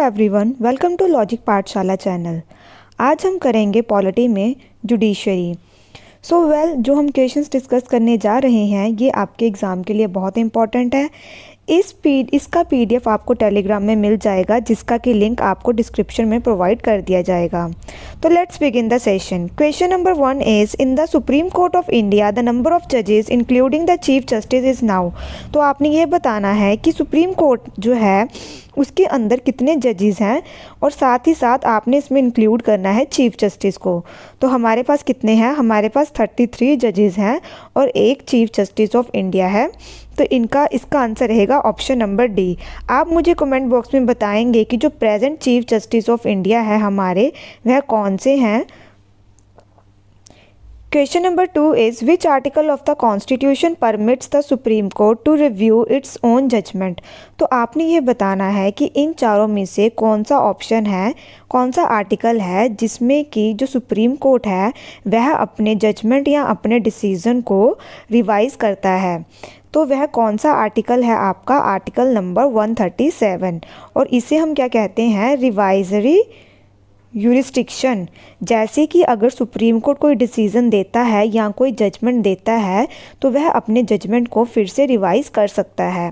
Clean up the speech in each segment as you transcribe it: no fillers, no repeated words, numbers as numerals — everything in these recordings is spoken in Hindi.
एवरीवन, वेलकम टू लॉजिक पाठशाला चैनल। आज हम करेंगे पॉलिटी में जुडिशरी। जो हम क्वेश्चंस डिस्कस करने जा रहे हैं ये आपके एग्ज़ाम के लिए बहुत इंपॉर्टेंट है। इसका पीडीएफ आपको टेलीग्राम में मिल जाएगा, जिसका कि लिंक आपको डिस्क्रिप्शन में प्रोवाइड कर दिया जाएगा। तो let's begin the session. Question number 1 is, in the supreme court of India the number of जजेस including the chief justice is now. तो आपने ये बताना है कि सुप्रीम कोर्ट जो है उसके अंदर कितने जजेस हैं और साथ ही साथ आपने इसमें इंक्लूड करना है चीफ जस्टिस को। तो हमारे पास कितने हैं? हमारे पास 33 जजेस हैं और एक चीफ जस्टिस ऑफ इंडिया है। तो इसका आंसर रहेगा ऑप्शन नंबर डी। आप मुझे कमेंट बॉक्स में बताएंगे कि जो present chief justice of India है हमारे, वह कौन से हैं। Question number 2 is, which article of the Constitution permits the Supreme Court to review its own judgment? तो आपने ये बताना है कि इन चारों में से कौन सा ऑप्शन है, कौन सा आर्टिकल है जिसमें कि जो सुप्रीम कोर्ट है वह अपने जजमेंट या अपने डिसीजन को रिवाइज करता है। तो वह कौन सा आर्टिकल है? आपका आर्टिकल नंबर 137, और इसे हम क्या कहते हैं? रिवाइजरी यूरिस्डिक्शन। जैसे कि अगर सुप्रीम कोर्ट कोई डिसीज़न देता है या कोई जजमेंट देता है तो वह अपने जजमेंट को फिर से रिवाइज कर सकता है।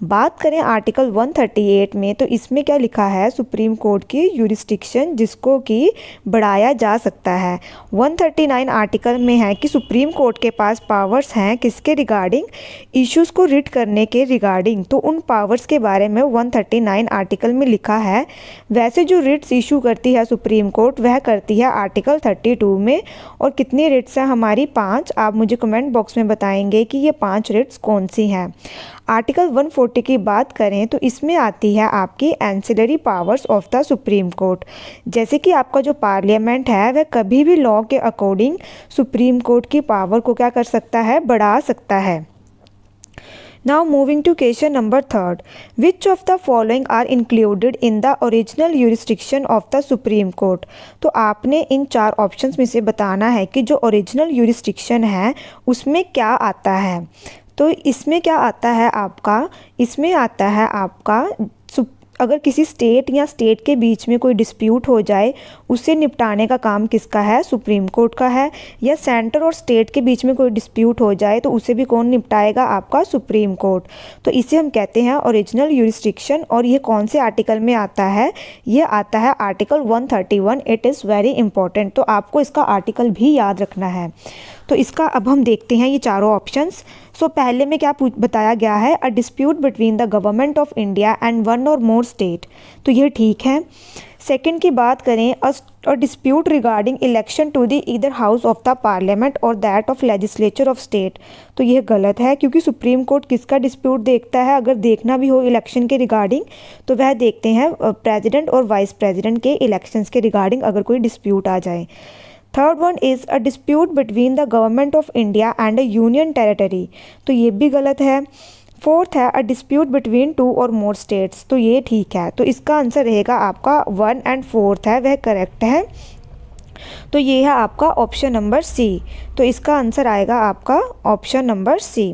बात करें आर्टिकल 138 में, तो इसमें क्या लिखा है? सुप्रीम कोर्ट की यूरिस्डिक्शन जिसको कि बढ़ाया जा सकता है। 139 आर्टिकल में है कि सुप्रीम कोर्ट के पास पावर्स हैं किसके रिगार्डिंग? इश्यूज़ को रिट करने के रिगार्डिंग। तो उन पावर्स के बारे में 139 आर्टिकल में लिखा है। वैसे जो रिट्स इशू करती है सुप्रीम कोर्ट वह करती है आर्टिकल 32 में। और कितनी रिट्स हैं हमारी? 5। आप मुझे कमेंट बॉक्स में बताएंगे कि ये 5 रिट्स कौन सी हैं। आर्टिकल 140 की बात करें तो इसमें आती है आपकी ancillary powers of the supreme court. जैसे कि आपका जो पार्लियामेंट है वह कभी भी लॉ के अकॉर्डिंग सुप्रीम कोर्ट की पावर को क्या कर सकता है? बढ़ा सकता है। Now moving to question number 3, which of the following are included in the original jurisdiction of the Supreme Court? तो आपने इन 4 ऑप्शंस में से बताना है कि जो ओरिजिनल यूरिस्डिक्शन है उसमें क्या आता है। तो इसमें क्या आता है आपका? इसमें आता है आपका अगर किसी स्टेट या स्टेट के बीच में कोई डिस्प्यूट हो जाए उसे निपटाने का काम किसका है? सुप्रीम कोर्ट का है। या सेंटर और स्टेट के बीच में कोई डिस्प्यूट हो जाए तो उसे भी कौन निपटाएगा? आपका सुप्रीम कोर्ट। तो इसे हम कहते हैं ओरिजिनल यूरिस्डिक्शन। और ये कौन से आर्टिकल में आता है? ये आता है article 131। It is very important. तो आपको इसका आर्टिकल भी याद रखना है। तो इसका अब हम देखते हैं ये चारों ऑप्शंस। पहले में क्या बताया गया है? A dispute between the government of India and one और मोर स्टेट। तो ये ठीक है। सेकंड की बात करें, a dispute regarding election to the either house of the parliament or that of legislature of state. तो यह गलत है, क्योंकि सुप्रीम कोर्ट किसका डिस्प्यूट देखता है? अगर देखना भी हो इलेक्शन के रिगार्डिंग तो वह देखते हैं प्रेसिडेंट और वाइस प्रेसिडेंट के इलेक्शंस के रिगार्डिंग अगर कोई डिस्प्यूट आ जाए। Third one is a dispute between the government of India and a union territory. तो ये भी गलत है। फोर्थ है अ डिस्प्यूट बिटवीन 2 और मोर स्टेट्स। तो ये ठीक है। तो इसका आंसर रहेगा आपका 1 और 4 है, वह करेक्ट है। तो ये है आपका ऑप्शन नंबर सी। तो इसका आंसर आएगा आपका option number C.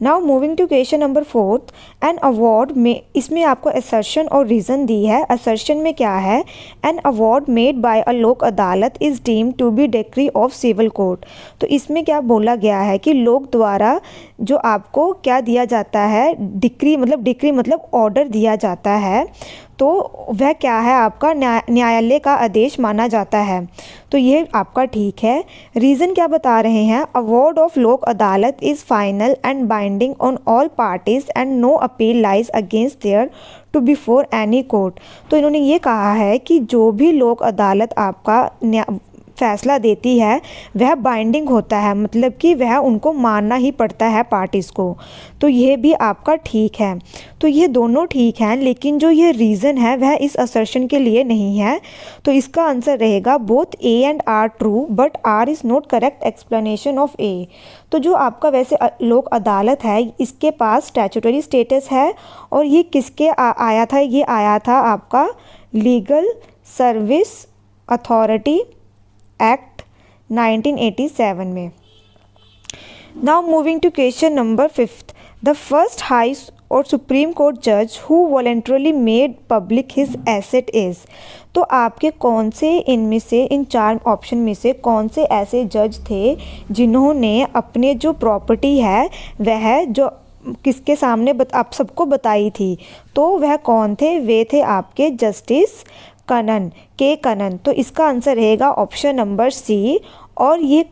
Now moving to question number 4, an award में, इसमें आपको असर्शन और रीज़न दी है। असर्शन में क्या है? An award made by a Lok Adalat is deemed to be decree of civil court. तो इसमें क्या बोला गया है कि लोक द्वारा जो आपको क्या दिया जाता है? डिक्री मतलब ऑर्डर दिया जाता है, तो वह क्या है? आपका न्यायालय का आदेश माना जाता है। तो ये आपका ठीक है। रीज़न क्या बता रहे हैं? Award of Lok Adalat is final and binding on all parties and no appeal lies against thereto before any court. तो इन्होंने ये कहा है कि जो भी लोक अदालत आपका फैसला देती है वह बाइंडिंग होता है, मतलब कि वह उनको मानना ही पड़ता है पार्टीज़ को। तो यह भी आपका ठीक है। तो ये दोनों ठीक हैं, लेकिन जो ये रीज़न है वह इस असर्शन के लिए नहीं है। तो इसका आंसर रहेगा both A and R true but R is not correct explanation of A. तो जो आपका वैसे लोक अदालत है इसके पास स्टैट्यूटरी स्टेटस है और ये किसके आया था? ये आया था आपका लीगल सर्विस अथॉरिटी एक्ट 1987 में। Now moving to question number 5, the first और सुप्रीम कोर्ट जज who voluntarily made public his asset is. तो आपके कौन से इनमें से, इन 4 ऑप्शन में से कौन से ऐसे जज थे जिन्होंने अपने जो प्रॉपर्टी है वह जो किसके सामने आप सबको बताई थी? तो वह कौन थे? वे थे आपके जस्टिस कनन, के कनन। तो इसका आंसर रहेगा ऑप्शन नंबर सी। और ये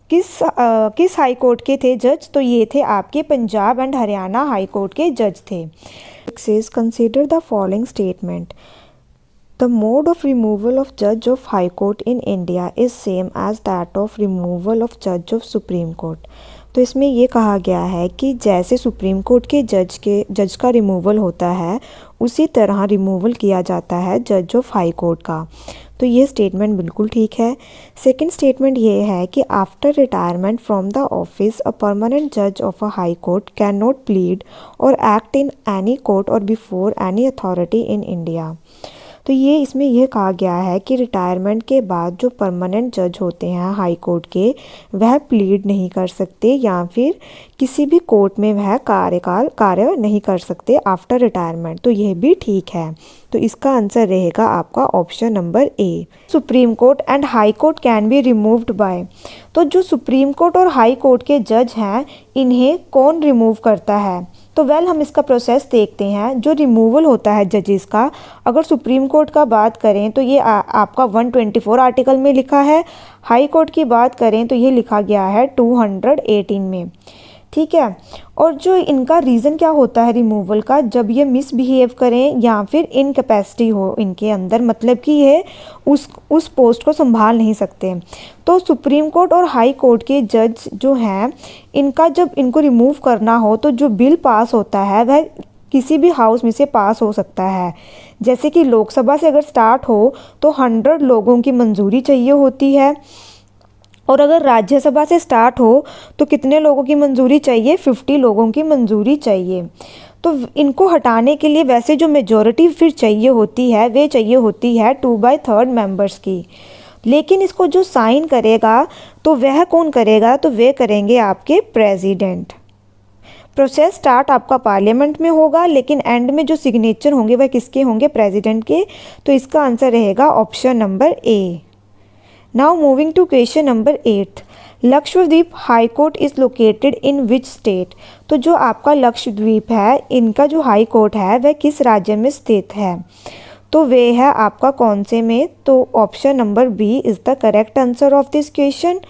किस हाई कोर्ट के थे जज? तो ये थे आपके Punjab and Haryana high court के जज थे। Says consider the following statement. The mode of removal of judge of High Court in India is same as that of removal of judge of Supreme Court। तो इसमें ये कहा गया है कि जैसे सुप्रीम कोर्ट के जज का रिमूवल होता है उसी तरह रिमूवल किया जाता है जज ऑफ हाई कोर्ट का। तो ये स्टेटमेंट बिल्कुल ठीक है। सेकंड स्टेटमेंट ये है कि after retirement from the office a permanent जज of a high court can not plead or act in any court or before any authority in India. तो ये इसमें यह कहा गया है कि रिटायरमेंट के बाद जो परमानेंट जज होते हैं हाई कोर्ट के, वह प्लीड नहीं कर सकते या फिर किसी भी कोर्ट में वह कार्य नहीं कर सकते आफ्टर रिटायरमेंट। तो यह भी ठीक है। तो इसका आंसर रहेगा आपका option number A. Supreme Court and high court can be removed by. तो जो सुप्रीम कोर्ट और हाई कोर्ट के जज हैं इन्हें कौन रिमूव करता है? तो हम इसका प्रोसेस देखते हैं। जो रिमूवल होता है जजेस का, अगर सुप्रीम कोर्ट का बात करें तो ये आपका 124 आर्टिकल में लिखा है। हाई कोर्ट की बात करें तो ये लिखा गया है 218 में। ठीक है। और जो इनका रीज़न क्या होता है रिमूवल का? जब ये मिसबिहेव करें या फिर इनकैपेसिटी हो इनके अंदर, मतलब कि ये उस पोस्ट को संभाल नहीं सकते। तो सुप्रीम कोर्ट और हाई कोर्ट के जज जो हैं इनका जब इनको रिमूव करना हो तो जो बिल पास होता है वह किसी भी हाउस में से पास हो सकता है। जैसे कि लोकसभा से अगर स्टार्ट हो तो 100 लोगों की मंजूरी चाहिए होती है, और अगर राज्यसभा से स्टार्ट हो तो कितने लोगों की मंजूरी चाहिए? 50 लोगों की मंजूरी चाहिए। तो इनको हटाने के लिए वैसे जो मेजॉरिटी फिर चाहिए होती है वे चाहिए होती है 2/3 मेंबर्स की। लेकिन इसको जो साइन करेगा तो वह कौन करेगा? तो वे करेंगे आपके प्रेसिडेंट। प्रोसेस स्टार्ट आपका पार्लियामेंट में होगा, लेकिन एंड में जो सिग्नेचर होंगे वह किसके होंगे? प्रेसिडेंट के। तो इसका आंसर रहेगा option number A. Now moving to question number 8, Lakshadweep high court is located in which state. तो जो आपका लक्षद्वीप है इनका जो हाई कोर्ट है वह किस राज्य में स्थित है? तो वे है आपका कौन से में? तो option number B is the correct answer of this question.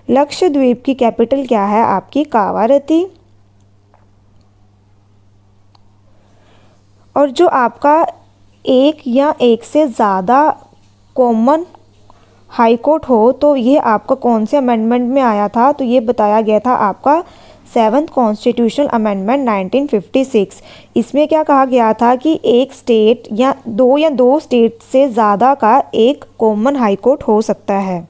Lakshadweep की कैपिटल क्या है? आपकी कावारती। और जो आपका एक या एक से ज़्यादा कॉमन हाई कोर्ट हो तो ये आपका कौन से अमेंडमेंट में आया था? तो ये बताया गया था आपका 7th कॉन्स्टिट्यूशनल अमेंडमेंट 1956। इसमें क्या कहा गया था कि एक स्टेट या दो स्टेट से ज़्यादा का एक कॉमन हाई कोर्ट हो सकता है।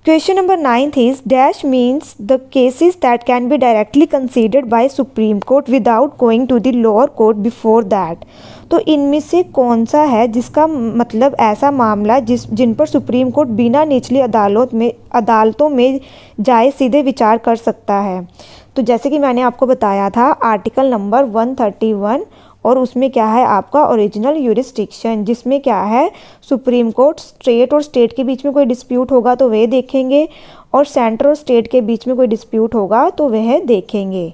Question number 9 is dash means the cases that can be directly considered by Supreme Court without going to the lower court before that। तो इनमें से कौन सा है जिसका मतलब ऐसा मामला जिन पर सुप्रीम कोर्ट बिना निचली अदालतों में जाए सीधे विचार कर सकता है? तो जैसे कि मैंने आपको बताया था आर्टिकल नंबर 131, और उसमें क्या है आपका ओरिजिनल यूरिसडिक्शन, जिसमें क्या है सुप्रीम कोर्ट स्टेट और स्टेट के बीच में कोई डिस्प्यूट होगा तो वे देखेंगे, और सेंटर और स्टेट के बीच में कोई डिस्प्यूट होगा तो वह देखेंगे।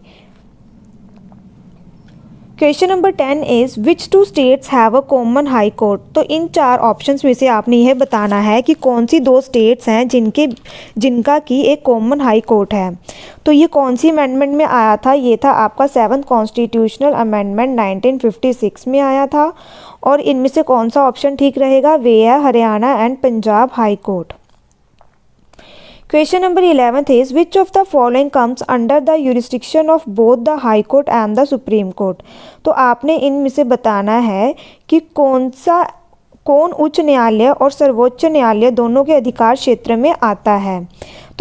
Question number 10 is which 2 states have a common high court. तो इन 4 ऑप्शंस में से आपने यह बताना है कि कौन सी 2 स्टेट्स हैं जिनका की एक कॉमन हाई कोर्ट है। तो ये कौन सी अमेंडमेंट में आया था? ये था आपका 7th कॉन्स्टिट्यूशनल अमेंडमेंट 1956 में आया था। और इनमें से कौन सा ऑप्शन ठीक रहेगा? वे है Haryana and Punjab high court. Question number 11 is which of the following comes under the jurisdiction of both the High Court and the Supreme Court। तो आपने इनमें से बताना है कि कौन उच्च न्यायालय और सर्वोच्च न्यायालय दोनों के अधिकार क्षेत्र में आता है।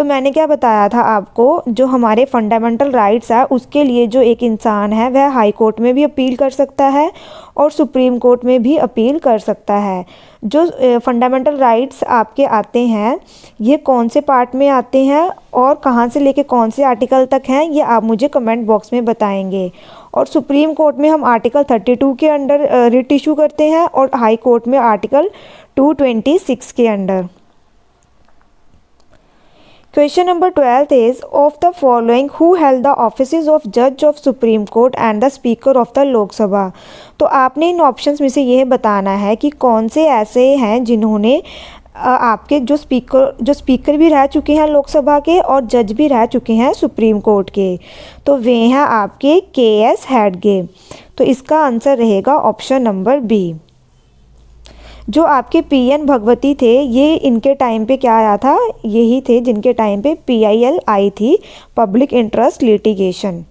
तो मैंने क्या बताया था आपको, जो हमारे फंडामेंटल राइट्स है उसके लिए जो एक इंसान है वह हाई कोर्ट में भी अपील कर सकता है और सुप्रीम कोर्ट में भी अपील कर सकता है। जो फंडामेंटल राइट्स आपके आते हैं ये कौन से पार्ट में आते हैं और कहाँ से लेके कौन से आर्टिकल तक हैं, ये आप मुझे कमेंट बॉक्स में बताएंगे। और सुप्रीम कोर्ट में हम आर्टिकल 32 के अंडर रिट इशू करते हैं और हाई कोर्ट में आर्टिकल 226 के under. Question number 12 is, of the following who held the offices of Judge of Supreme Court and the Speaker of the Lok Sabha? तो आपने इन ऑप्शंस में से यह बताना है कि कौन से ऐसे हैं जिन्होंने आपके जो स्पीकर भी रह चुके हैं लोकसभा के और जज भी रह चुके हैं सुप्रीम कोर्ट के। तो वे हैं आपके KS हेडगे। तो इसका आंसर रहेगा ऑप्शन नंबर बी। जो आपके PN भगवती थे ये इनके टाइम पे क्या आया था, यही थे जिनके टाइम पे PIL आई थी, public interest litigation.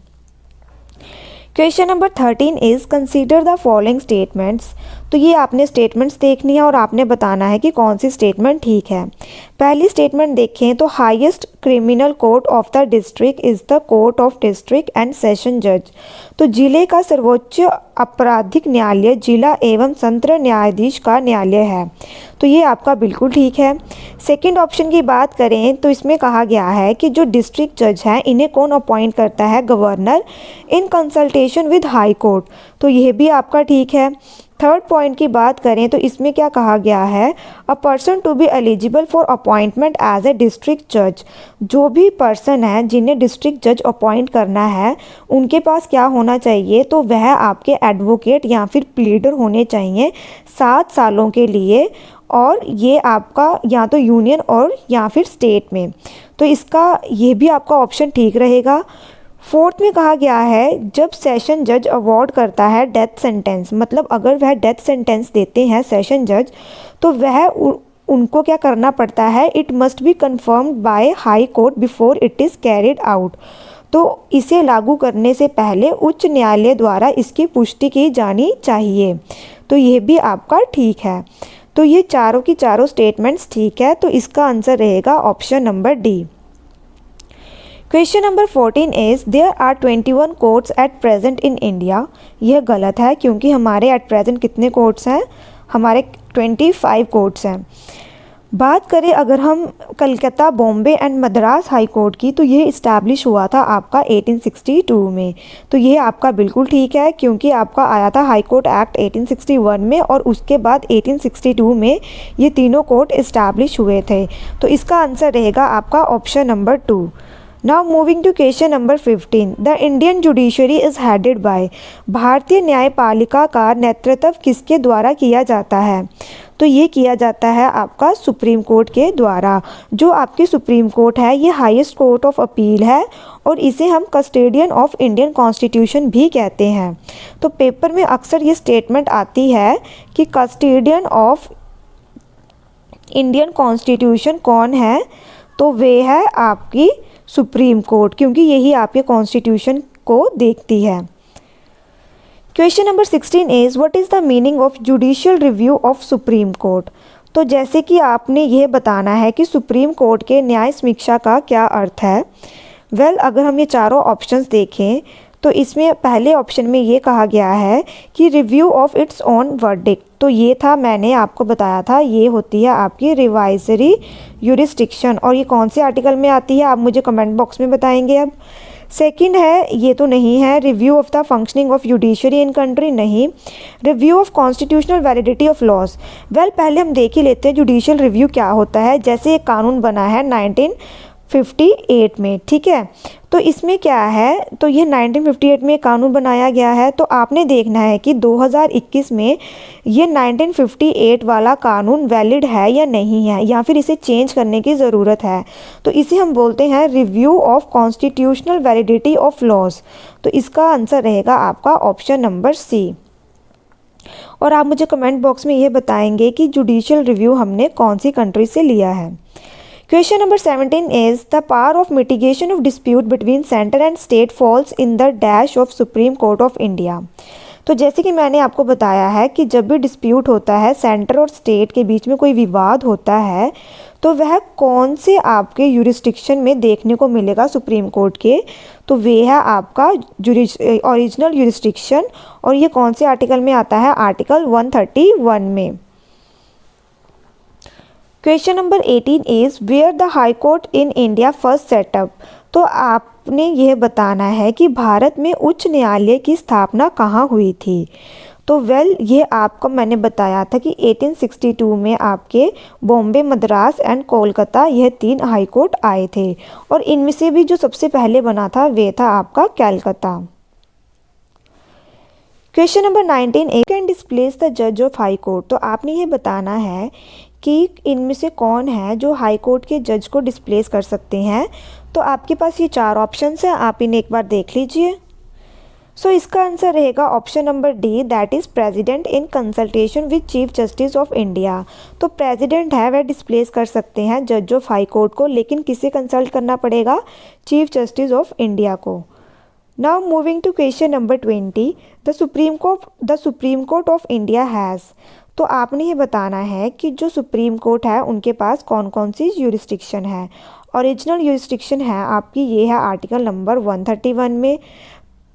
Question number 13 is consider the following statements. तो ये आपने स्टेटमेंट्स देखनी है और आपने बताना है कि कौन सी स्टेटमेंट ठीक है। पहली स्टेटमेंट देखें तो highest criminal court of the district is the court of district and session जज। तो जिले का सर्वोच्च आपराधिक न्यायालय जिला एवं सत्र न्यायाधीश का न्यायालय है। तो ये आपका बिल्कुल ठीक है। सेकंड ऑप्शन की बात करें तो इसमें कहा गया है कि जो डिस्ट्रिक्ट जज हैं इन्हें कौन अपॉइंट करता है, governor in consultation with high court. तो यह भी आपका ठीक है। थर्ड पॉइंट की बात करें तो इसमें क्या कहा गया है, a person to be eligible for appointment as a district जज। जो भी पर्सन है जिन्हें डिस्ट्रिक्ट जज अपॉइंट करना है उनके पास क्या होना चाहिए, तो वह आपके एडवोकेट या फिर प्लीडर होने चाहिए 7 सालों के लिए, और ये आपका या तो यूनियन और या फिर स्टेट में। तो इसका ये भी आपका ऑप्शन ठीक रहेगा। फोर्थ में कहा गया है जब सेशन जज अवॉर्ड करता है डेथ सेंटेंस, मतलब अगर वह डेथ सेंटेंस देते हैं सेशन जज तो वह उनको क्या करना पड़ता है, it must be confirmed by high court before it is carried out. तो इसे लागू करने से पहले उच्च न्यायालय द्वारा इसकी पुष्टि की जानी चाहिए। तो यह भी आपका ठीक है। तो ये चारों की चारों स्टेटमेंट्स ठीक है। तो इसका आंसर रहेगा option number D. Question number 14 is there are 21 courts at present in India. यह गलत है क्योंकि हमारे एट प्रेजेंट कितने कोर्ट्स हैं, हमारे 25 कोर्ट्स हैं। बात करें अगर हम Calcutta, Bombay and Madras high court की, तो ये इस्टेब्लिश हुआ था आपका 1862 में। तो ये आपका बिल्कुल ठीक है क्योंकि आपका आया था हाई कोर्ट एक्ट 1861 में और उसके बाद 1862 में ये तीनों कोर्ट इस्टेब्लिश हुए थे। तो इसका आंसर रहेगा आपका option number 2। Now moving to question number 15, the Indian judiciary is headed by. भारतीय न्यायपालिका का नेतृत्व किसके द्वारा किया जाता है, तो ये किया जाता है आपका सुप्रीम कोर्ट के द्वारा। जो आपकी सुप्रीम कोर्ट है ये हाईएस्ट कोर्ट ऑफ अपील है और इसे हम कस्टोडियन ऑफ इंडियन कॉन्स्टिट्यूशन भी कहते हैं। तो पेपर में अक्सर ये स्टेटमेंट आती है कि कस्टोडियन ऑफ इंडियन कॉन्स्टिट्यूशन कौन है, तो वे है आपकी सुप्रीम कोर्ट, क्योंकि यही आपके कॉन्स्टिट्यूशन को देखती है। Question number 16 is what is the meaning of judicial review of supreme court. तो जैसे कि आपने यह बताना है कि सुप्रीम कोर्ट के न्याय समीक्षा का क्या अर्थ है। वेल, अगर हम ये चारों ऑप्शंस देखें तो इसमें पहले ऑप्शन में ये कहा गया है कि review of its own verdict. तो ये था, मैंने आपको बताया था, ये होती है आपकी रिवाइजरी यूरिस्डिक्शन और ये कौन से आर्टिकल में आती है आप मुझे कमेंट बॉक्स में बताएंगे। अब सेकंड है, ये तो नहीं है, review of the functioning of judiciary in country, नहीं। Review of constitutional validity of laws. Well, पहले हम देख ही लेते हैं जुडिशियल रिव्यू क्या होता है। जैसे एक कानून बना है 1958 में, ठीक है, तो इसमें क्या है, तो ये 1958 में कानून बनाया गया है। तो आपने देखना है कि 2021 में ये 1958 वाला कानून वैलिड है या नहीं है, या फिर इसे चेंज करने की ज़रूरत है। तो इसे हम बोलते हैं review of constitutional validity of laws. तो इसका आंसर रहेगा आपका ऑप्शन नंबर सी। और आप मुझे कमेंट बॉक्स में ये बताएंगे कि जुडिशियल रिव्यू हमने कौन सी कंट्री से लिया है। Question number 17 is the power of mitigation of dispute between center and state falls in the dash of Supreme Court of India। तो जैसे कि मैंने आपको बताया है कि जब भी डिस्प्यूट होता है सेंटर और स्टेट के बीच में, कोई विवाद होता है, तो वह कौन से आपके यूरिस्डिक्शन में देखने को मिलेगा सुप्रीम कोर्ट के, तो वे है आपका ओरिजिनल यूरिस्डिक्शन। और ये कौन से आर्टिकल में आता है, आर्टिकल 131 में। Question number 18 is where the high court in India first set up. तो आपने यह बताना है कि भारत में उच्च न्यायालय की स्थापना कहाँ हुई थी। तो ये आपको मैंने बताया था कि 1862 में आपके बॉम्बे, मद्रास एंड कोलकाता, यह 3 हाई कोर्ट आए थे। और इनमें से भी जो सबसे पहले बना था वे था आपका कैलकाता। Question number 19 can displace the जज ऑफ हाई कोर्ट। तो आपने ये बताना है कि इनमें से कौन है जो हाई कोर्ट के जज को डिस्प्लेस कर सकते हैं। तो आपके पास ये 4 ऑप्शंस हैं, आप इन्हें एक बार देख लीजिए। सो इसका आंसर रहेगा option number D, that is president in consultation with chief justice of India. तो प्रेसिडेंट है वह डिस्प्लेस कर सकते हैं जज ऑफ हाई कोर्ट को, लेकिन किसे कंसल्ट करना पड़ेगा, चीफ जस्टिस ऑफ इंडिया को। Now moving to question number 20, the supreme court of India has. तो आपने ये बताना है कि जो सुप्रीम कोर्ट है उनके पास कौन कौन सी यूरिस्डिक्शन है। ओरिजिनल यूरिस्डिक्शन है आपकी ये है आर्टिकल नंबर 131 में।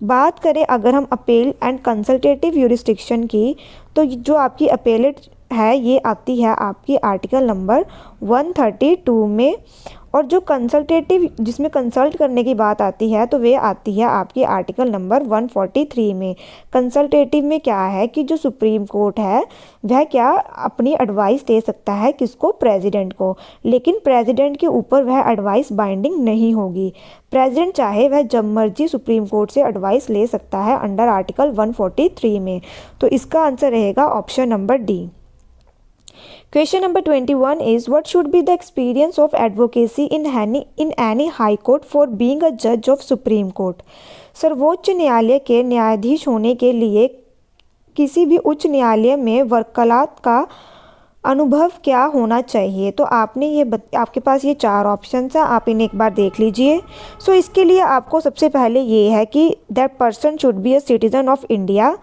बात करें अगर हम अपील एंड कंसल्टेटिव यूरिस्डिक्शन की, तो जो आपकी अपेलेट है ये आती है आपकी आर्टिकल नंबर 132 में। और जो कंसल्टेटिव, जिसमें कंसल्ट करने की बात आती है, तो वे आती है आपकी आर्टिकल नंबर 143 में। कंसल्टेटिव में क्या है कि जो सुप्रीम कोर्ट है वह क्या अपनी एडवाइस दे सकता है, किसको, प्रेसिडेंट को, लेकिन प्रेसिडेंट के ऊपर वह एडवाइस बाइंडिंग नहीं होगी। प्रेसिडेंट चाहे वह जब मर्जी सुप्रीम कोर्ट से एडवाइस ले सकता है अंडर आर्टिकल 143 में। तो इसका आंसर रहेगा option number D. Question number 21 is what should be the experience of advocacy in any high court for being a judge of Supreme Court। सर्वोच्च न्यायालय के न्यायाधीश होने के लिए किसी भी उच्च न्यायालय में वकालत का अनुभव क्या होना चाहिए। तो आपने आपके पास ये 4 ऑप्शन हैं, आप इन्हें एक बार देख लीजिए। सो इसके लिए आपको सबसे पहले ये है कि that person should be a citizen of India,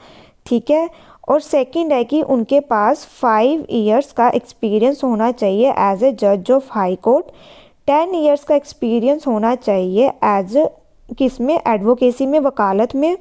ठीक है। और सेकंड है कि उनके पास 5 इयर्स का एक्सपीरियंस होना चाहिए एज ए जज ऑफ हाई कोर्ट। 10 इयर्स का एक्सपीरियंस होना चाहिए एज किसमें, एडवोकेसी में, वकालत में।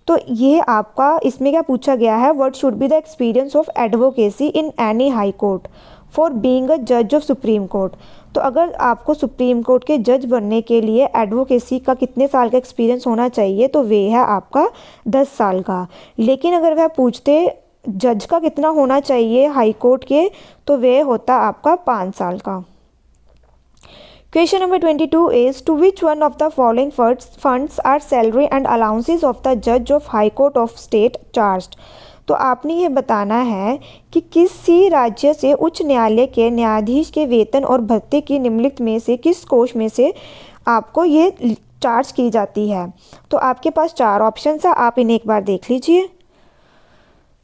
तो ये आपका इसमें क्या पूछा गया है, what should be the experience of advocacy in any high court for being a जज ऑफ सुप्रीम कोर्ट। तो अगर आपको सुप्रीम कोर्ट के जज बनने के लिए एडवोकेसी का कितने साल का एक्सपीरियंस होना चाहिए, तो वे है आपका 10 साल का। लेकिन अगर वह पूछते जज का कितना होना चाहिए हाई कोर्ट के, तो वे होता आपका 5 साल का। Question number 22 is to which one of the following funds are salary and allowances of the judge of high court of state charged। तो आपने ये बताना है कि किसी राज्य से उच्च न्यायालय के न्यायाधीश के वेतन और भत्ते की निम्नलिखित में से किस कोष में से आपको ये चार्ज की जाती है। तो आपके पास 4 ऑप्शन है, आप इन्हें एक बार देख लीजिए।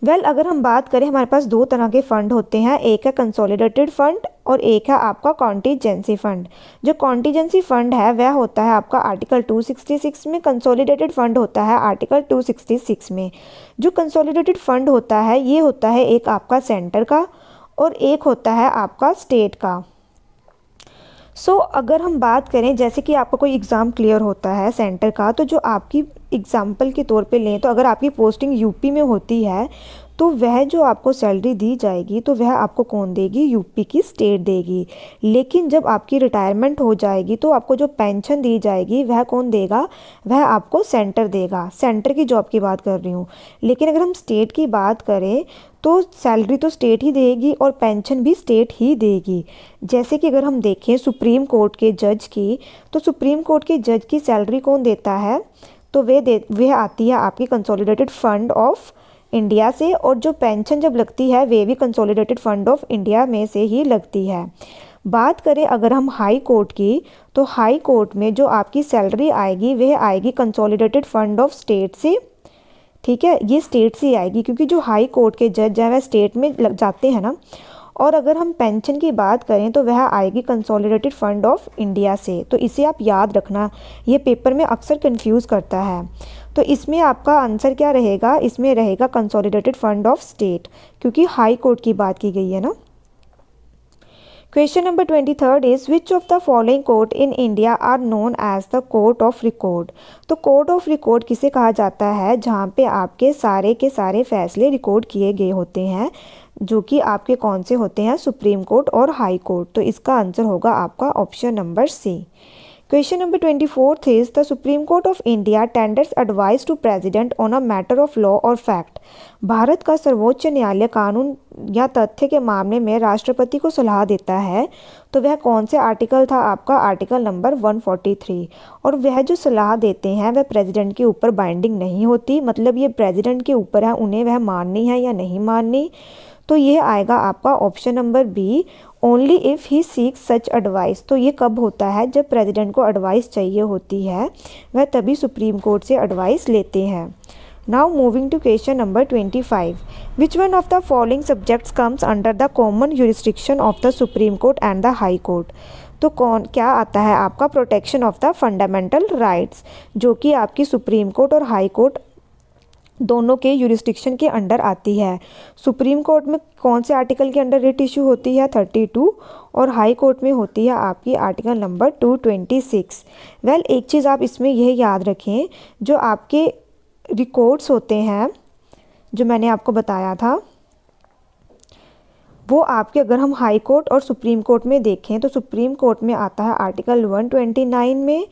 अगर हम बात करें, हमारे पास 2 तरह के फ़ंड होते हैं, एक है कंसोलिडेटेड फ़ंड और एक है आपका कॉन्टीजेंसी फ़ंड। जो कॉन्टीजेंसी फ़ंड है वह होता है आपका आर्टिकल 266 में, कंसोलिडेटेड फ़ंड होता है आर्टिकल 266 में। जो कंसोलिडेटेड फ़ंड होता है ये होता है एक आपका सेंटर का और एक होता है आपका स्टेट का। अगर हम बात करें, जैसे कि आपका कोई एग्ज़ाम क्लियर होता है सेंटर का, तो जो आपकी एग्ज़ाम्पल के तौर पे लें तो अगर आपकी पोस्टिंग यूपी में होती है तो वह जो आपको सैलरी दी जाएगी तो वह आपको कौन देगी, यूपी की स्टेट देगी। लेकिन जब आपकी रिटायरमेंट हो जाएगी तो आपको जो पेंशन दी जाएगी वह कौन देगा, वह आपको सेंटर देगा। सेंटर की जॉब की बात कर रही हूँ। लेकिन अगर हम स्टेट की बात करें तो सैलरी तो स्टेट ही देगी और पेंशन भी स्टेट ही देगी। जैसे कि अगर हम देखें सुप्रीम कोर्ट के जज की, तो सुप्रीम कोर्ट के जज की सैलरी कौन देता है, तो वह आती है आपकी कंसोलिडेटेड फंड ऑफ इंडिया से, और जो पेंशन जब लगती है वे भी कंसोलिडेटेड फंड ऑफ इंडिया में से ही लगती है। बात करें अगर हम हाई कोर्ट की, तो हाई कोर्ट में जो आपकी सैलरी आएगी वह आएगी कंसोलिडेटेड फंड ऑफ स्टेट से, ठीक है, ये स्टेट से आएगी क्योंकि जो हाई कोर्ट के जज हैं वह स्टेट में लग जाते हैं ना। और अगर हम पेंशन की बात करें तो वह आएगी कंसोलिडेटेड फंड ऑफ इंडिया से। तो इसे आप याद रखना, ये पेपर में अक्सर कंफ्यूज करता है। तो इसमें आपका आंसर क्या रहेगा, इसमें रहेगा कंसोलिडेटेड फंड ऑफ स्टेट, क्योंकि हाई कोर्ट की बात की गई है ना। Question number 23 is which of the following court in India are known as the court of record. तो कोर्ट ऑफ रिकॉर्ड किसे कहा जाता है, जहाँ पे आपके सारे के सारे फैसले रिकॉर्ड किए गए होते हैं, जो कि आपके कौन से होते हैं, सुप्रीम कोर्ट और हाई कोर्ट। तो इसका आंसर होगा आपका option number C. Question number 24 is the supreme court of India tenders advice to president on a matter of law और फैक्ट। भारत का सर्वोच्च न्यायालय कानून या तथ्य के मामले में राष्ट्रपति को सलाह देता है। तो वह कौन से आर्टिकल था, आपका आर्टिकल नंबर 143। और वह जो सलाह देते हैं वह प्रेसिडेंट के ऊपर बाइंडिंग नहीं होती, मतलब ये प्रेसिडेंट के ऊपर है उन्हें वह माननी है या नहीं माननी। तो ये आएगा आपका option number B, only if he seeks such advice. तो ये कब होता है, जब प्रेसिडेंट को एडवाइस चाहिए होती है, वह तभी सुप्रीम कोर्ट से एडवाइस लेते हैं। Now moving to question number 25, which one of the following subjects comes under the common jurisdiction of the supreme Court and the high court. तो कौन क्या आता है आपका, protection of the fundamental rights, जो कि आपकी सुप्रीम कोर्ट और हाई कोर्ट दोनों के यूरिस्डिक्शन के अंडर आती है। सुप्रीम कोर्ट में कौन से आर्टिकल के अंडर रिट इशू होती है, 32, और हाई कोर्ट में होती है आपकी आर्टिकल नंबर 226। वेल, एक चीज़ आप इसमें यह याद रखें, जो आपके रिकॉर्ड्स होते हैं जो मैंने आपको बताया था, वो आपके अगर हम हाई कोर्ट और सुप्रीम कोर्ट में देखें तो सुप्रीम कोर्ट में आता है आर्टिकल 129 में,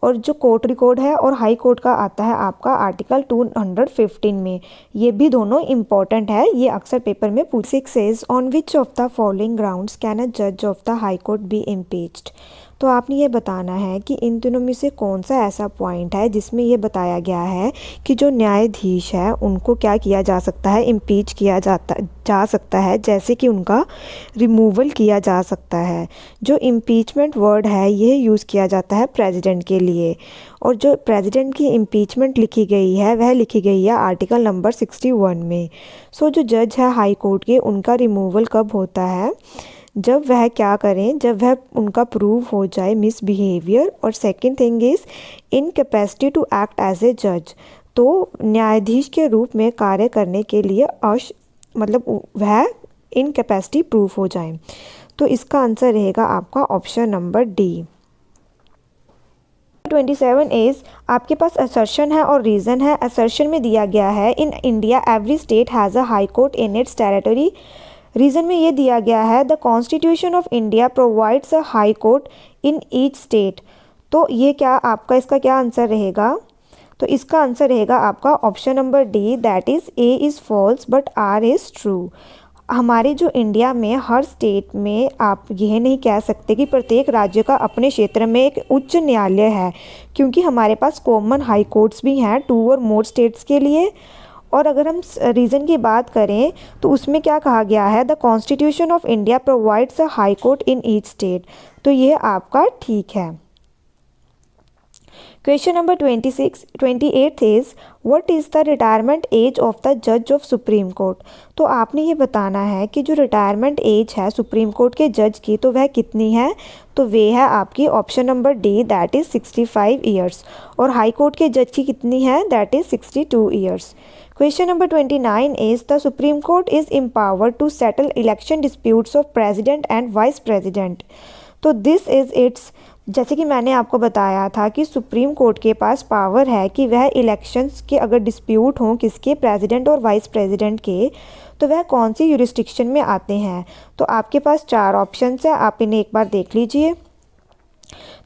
और जो कोर्ट रिकॉर्ड है और हाई कोर्ट का आता है आपका आर्टिकल 215 में। ये भी दोनों इंपॉर्टेंट है, ये अक्सर पेपर में पूछ। 6 is on which of the following grounds can a जज of the high court be impeached. तो आपने ये बताना है कि इन दोनों में से कौन सा ऐसा पॉइंट है जिसमें ये बताया गया है कि जो न्यायाधीश है उनको क्या किया जा सकता है, इम्पीच किया जा सकता है, जैसे कि उनका रिमूवल किया जा सकता है। जो इम्पीचमेंट वर्ड है ये यूज़ किया जाता है प्रेसिडेंट के लिए, और जो प्रेसिडेंट की इम्पीचमेंट लिखी गई है वह लिखी गई है आर्टिकल नंबर 61 में। सो जो जज है हाई कोर्ट के, उनका रिमूवल कब होता है, जब वह क्या करें, जब वह उनका प्रूव हो जाए मिसबिहेवियर, और second thing is incapacity to act as a जज। तो न्यायाधीश के रूप में कार्य करने के लिए मतलब वह इनकैपेसिटी प्रूफ हो जाए। तो इसका आंसर रहेगा आपका ऑप्शन नंबर डी। 27 इज आपके पास असर्शन है और रीज़न है। असर्शन में दिया गया है in India every state has a high court in its territory. Reason में ये दिया गया है the constitution of India provides a high court in each state. तो ये क्या आपका, इसका क्या आंसर रहेगा, तो इसका आंसर रहेगा आपका option number D, that is A is false but R is true. हमारे जो इंडिया में हर स्टेट में आप यह नहीं कह सकते कि प्रत्येक राज्य का अपने क्षेत्र में एक उच्च न्यायालय है, क्योंकि हमारे पास कॉमन हाई कोर्ट्स भी हैं 2 और मोर स्टेट्स के लिए। और अगर हम रीज़न की बात करें तो उसमें क्या कहा गया है, the constitution of India provides a high court in each state. तो ये आपका ठीक है। Question number 28 is what is the retirement age of the जज ऑफ सुप्रीम कोर्ट। तो आपने ये बताना है कि जो रिटायरमेंट एज है सुप्रीम कोर्ट के जज की, तो वह कितनी है, तो वे है आपकी option number D, that is 65 years. और हाई कोर्ट के जज की कितनी है, that is 62 years. Question number 29 is the supreme court is empowered to settle election disputes of president and vice president. तो दिस इज़ इट्स, जैसे कि मैंने आपको बताया था कि सुप्रीम कोर्ट के पास पावर है कि वह इलेक्शंस के अगर डिस्प्यूट हों किसके, प्रेसिडेंट और वाइस प्रेसिडेंट के, तो वह कौन सी यूरिस्डिक्शन में आते हैं। तो आपके पास 4 ऑप्शंस हैं, आप इन्हें एक बार देख लीजिए।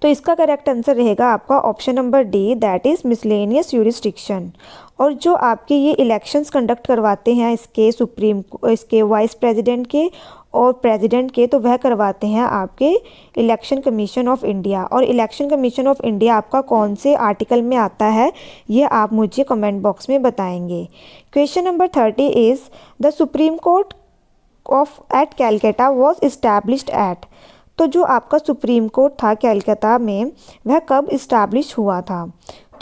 तो इसका करेक्ट आंसर रहेगा आपका option number D, that is miscellaneous jurisdiction. और जो आपके ये इलेक्शंस कंडक्ट करवाते हैं इसके वाइस प्रेसिडेंट के और प्रेसिडेंट के, तो वह करवाते हैं आपके इलेक्शन कमीशन ऑफ इंडिया। और इलेक्शन कमीशन ऑफ इंडिया आपका कौन से आर्टिकल में आता है, ये आप मुझे कमेंट बॉक्स में बताएंगे। Question number 30 is the supreme court of at Calcutta was established at. तो जो आपका सुप्रीम कोर्ट था कैलकाता में, वह कब इस्टेब्लिश हुआ था।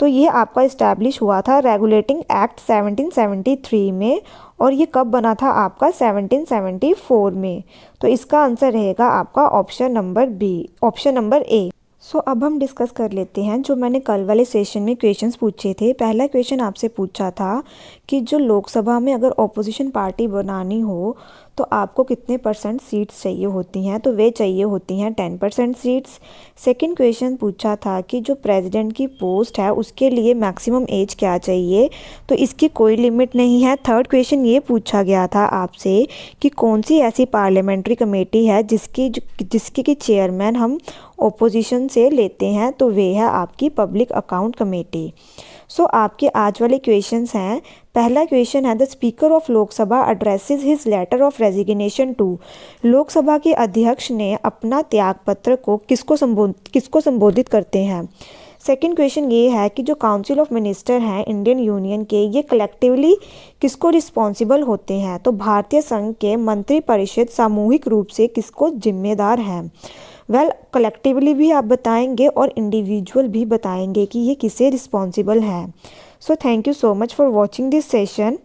तो ये आपका इस्टेब्लिश हुआ था रेगुलेटिंग एक्ट 1773 में, और ये कब बना था आपका 1774 में। तो इसका आंसर रहेगा आपका option number B, option number A. So अब हम डिस्कस कर लेते हैं जो मैंने कल वाले सेशन में क्वेश्चंस पूछे थे। पहला क्वेश्चन आपसे पूछा था कि जो लोकसभा में अगर ऑपोजिशन पार्टी बनानी हो तो आपको कितने % सीट्स चाहिए होती हैं, तो वे चाहिए होती हैं 10% सीट्स। सेकंड क्वेश्चन पूछा था कि जो प्रेसिडेंट की पोस्ट है उसके लिए मैक्सिमम एज क्या चाहिए, तो इसकी कोई लिमिट नहीं है। थर्ड क्वेश्चन ये पूछा गया था आपसे कि कौन सी ऐसी पार्लियामेंट्री कमेटी है जिसकी की चेयरमैन हम ओपोजिशन से लेते हैं, तो वे है आपकी पब्लिक अकाउंट कमेटी। सो आपके आज वाले क्वेश्चंस हैं। पहला क्वेश्चन है the speaker of Lok Sabha addresses his letter of resignation to. Lok Sabha के अध्यक्ष ने अपना त्यागपत्र को किसको संबोधित करते हैं। सेकंड क्वेश्चन ये है कि जो काउंसिल ऑफ मिनिस्टर हैं इंडियन यूनियन के, ये कलेक्टिवली किसको रिस्पॉन्सिबल होते हैं, तो भारतीय संघ के मंत्रिपरिषद सामूहिक रूप से किसको जिम्मेदार हैं। वेल कलेक्टिवली भी आप बताएंगे और इंडिविजुअल भी बताएंगे कि ये किसे रिस्पॉन्सिबल है। So thank you so much for watching this session.